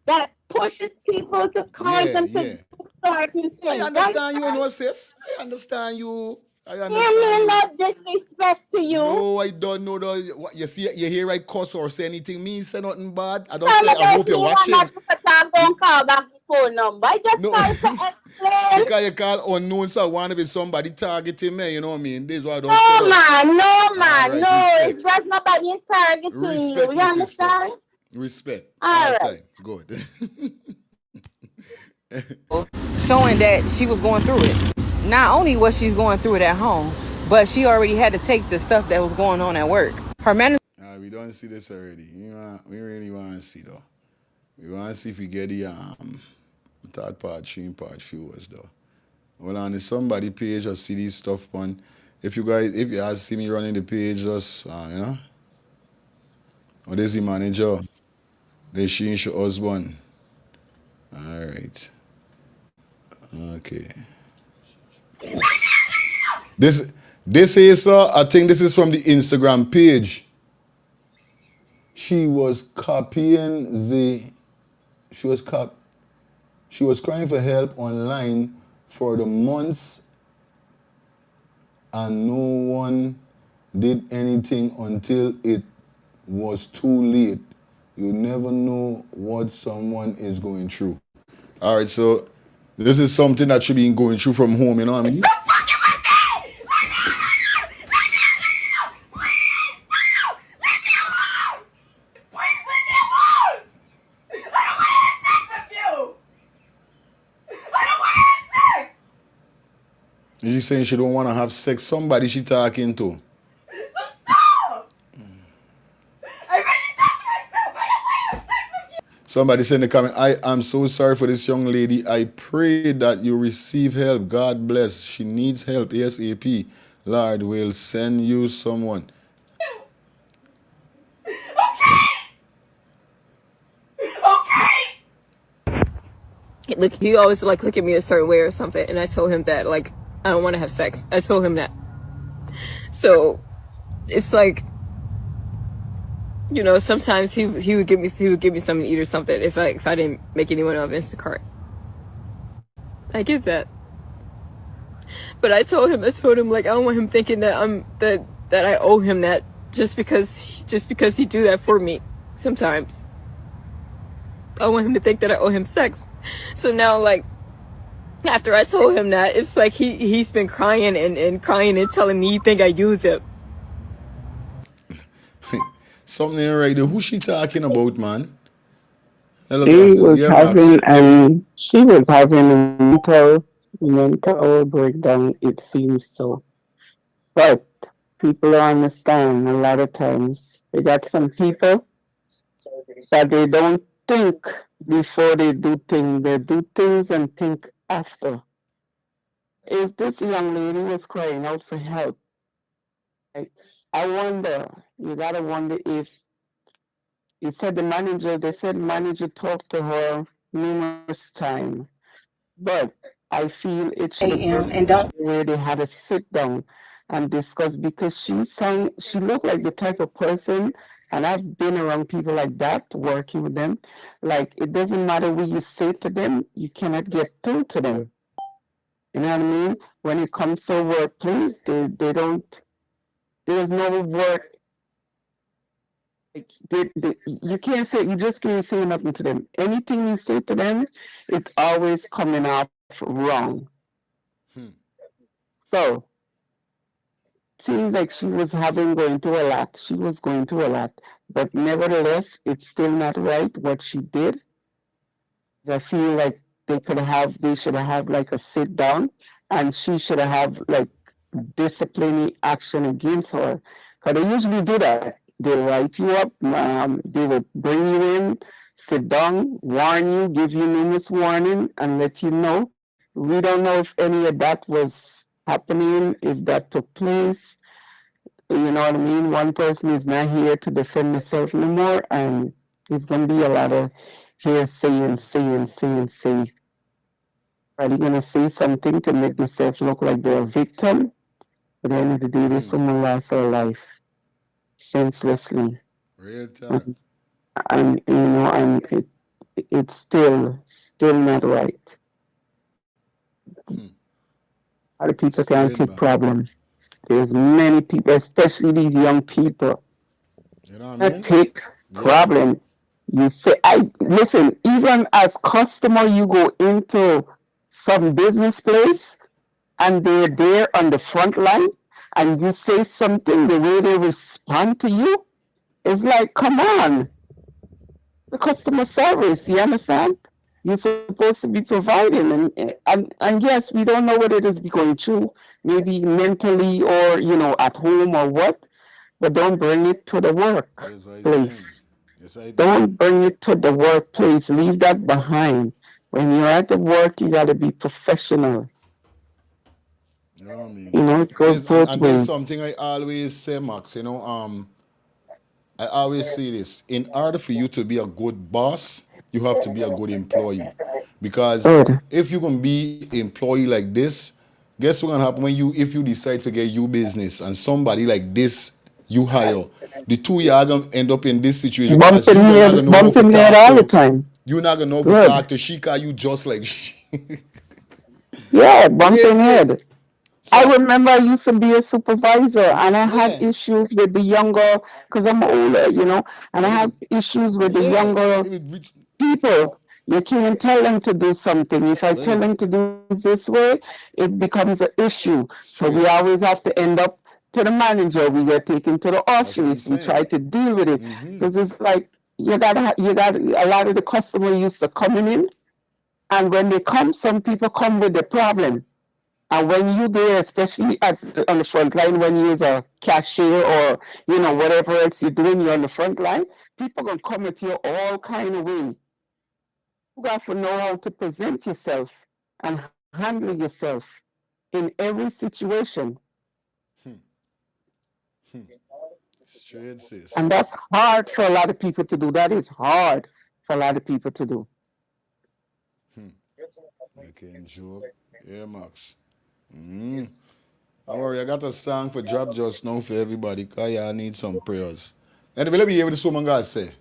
that pushes people to cause them to do certain things. I understand you, sis. I understand you. I He mean understand no you. disrespect to you. No, I don't know. What you see, you hear I cuss or say anything. Me say nothing bad. I don't Tell say. me I that hope you're me want watching. not to talk, go and call back the phone number. I just No, call to explain. because you call unknown, so I want to be somebody targeting me. You know what I mean? This is why I don't say No that. man, no All man, right, no. It's respect, just nobody targeting you. respect, You me sister. understand? Respect all All the right. time. Good. Showing that she was going through it. Not only was she going through it at home, but she already had to take the stuff that was going on at work. Her manager. We don't see this already. We really want to see though. We want to see if we get the third part, stream part viewers though. Well, on the somebody page, just see this stuff on. If you guys see me running the page, just you know, or there's the manager, there's she and her husband. All right, okay. This this is I think this is from the Instagram page. She was copying the she was cop she was crying for help online for the months and no one did anything until it was too late. You never know what someone is going through. All right, so this is something that should be going through from home, you know what I mean? She's saying she don't want to have sex. Somebody she talking to. Somebody said in the comment, I am so sorry for this young lady. I pray that you receive help. God bless. She needs help ASAP. Lord will send you someone. Look, he always like look at me a certain way or something, and I told him that like I don't want to have sex. I told him that. So it's like, you know, sometimes he would give me something to eat or something if I didn't make anyone of Instacart. I get that, but I told him like I don't want him thinking that that I owe him that just because he do that for me. Sometimes I want him to think that I owe him sex. So now like after I told him that, it's like he's been crying and crying and telling me he think I use him. Something ain't right there. Who she talking about, man? Hello, good She afternoon. was Yeah, having Max. she was having a mental breakdown, it seems so. But people don't understand a lot of times. They got some people that they don't think before they do things. They do things and think after. If this young lady was crying out for help, like, I wonder, you gotta wonder if they said manager talked to her numerous times, but I feel it should have been where they had to sit down and discuss because she looked like the type of person, and I've been around people like that, working with them. Like it doesn't matter what you say to them, you cannot get through to them. You know what I mean? When it comes to workplace, they don't. There's no work. Like you can't say you just can't say nothing to them. Anything you say to them, it's always coming off wrong. Hmm. So seems like she was going through a lot. She was going through a lot, but nevertheless, it's still not right what she did. I feel like they should have like a sit down, and she should have like disciplinary action against her. Because they usually do that. They write you up, they will bring you in, sit down, warn you, give you numerous warning, and let you know. We don't know if any of that was happening, if that took place. You know what I mean? One person is not here to defend themselves no more, and there's going to be a lot of hearsay and say. Are they going to say something to make themselves look like they're a victim? At the end of the day, this woman lost her life senselessly. Real talk. And, it's still not right. Hmm. lot of people can't Straight, take man. problems. There's many people, especially these young people, You know what I that mean? take Yeah. problem. You say, I listen, even as customer, you go into some business place and they're there on the front line and you say something, the way they respond to you, it's like, come on, the customer service, you understand? You're supposed to be providing, and yes, we don't know what it is going through, maybe mentally or at home or what, but don't bring it to the That's what I'm saying. workplace. Yes, I do. Don't bring it to the workplace. Leave that behind. When you're at the work, you got to be professional. You know what I mean? It goes both There's ways. something I always say, Max. I always say this: in order for you to be a good boss, you have to be a good employee. Because Good. if you're gonna be employee like this, guess what's gonna happen if you decide to get your business and somebody like this you hire, the two of you are gonna end up in this situation because you not gonna know how to Bumping head talk all the to time. you not gonna know how to Good. talk to Shika, you just like Yeah, great, bumping great. head. I So remember I used to be a supervisor and I had yeah, issues with the younger, because I'm older, and I yeah, have issues with the yeah. younger It would reach, people. You can't tell them to do something. If I tell them to do it this way, it becomes an issue. So we straight. always have to end up to the manager. We get taken to the That's what I'm office. We saying. try to deal with it Mm-hmm. because it's like you got a lot of the customer used to coming in, and when they come, some people come with the problem. And when you there, especially as on the front line, when you're a cashier or whatever else you're doing, you're on the front line. People gonna come at you all kind of way. You got to know how to present yourself and handle yourself in every situation, Straight sis. and that's hard for a lot of people to do. That is hard for a lot of people to do. Okay, enjoy. Yeah, Max. Mm. Don't worry, I got a song for drop just now for everybody because y'all need some prayers. Anyway, let me hear what this woman got to say.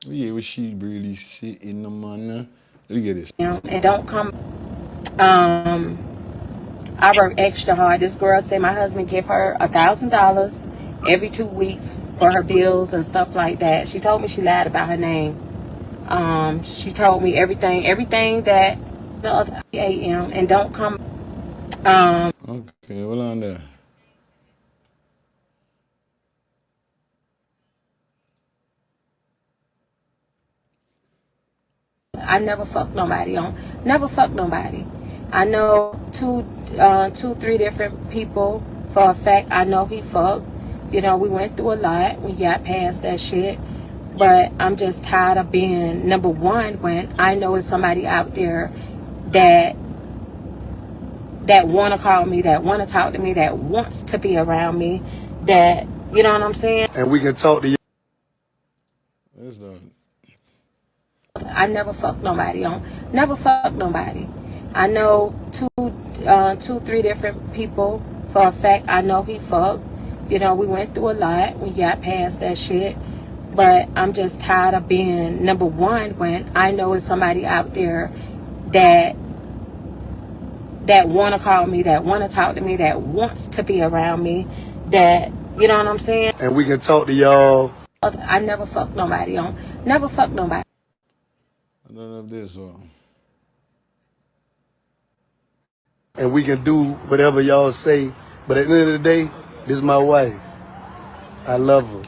Let me hear what she really say in the man. Let me get this. And don't come. Um, I work extra hard. This girl said my husband give her $1,000 every 2 weeks for her bills and stuff like that. She told me she lied about her name. She told me everything that the other a.m. and don't come. Okay, hold on there. I never fuck nobody on. Never fuck nobody. I know three different people for a fact. I know he fucked. We went through a lot. We got past that shit. But I'm just tired of being number one when I know it's somebody out there that want to call me, that want to talk to me, that wants to be around me, that, you know what I'm saying? And we can talk to you. That's done. I never fuck nobody on. Never fuck nobody. I know three different people for a fact. I know he fucked. We went through a lot. We got past that shit. But I'm just tired of being number one when I know it's somebody out there that want to call me, that want to talk to me, that wants to be around me, that, you know what I'm saying? And we can talk to y'all. I never fuck nobody on. Never fuck nobody. I don't know if this one. And we can do whatever y'all say. But at the end of the day, this is my wife. I love her.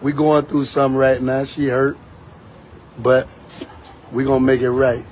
We going through something right now. She hurt. But we gonna make it right.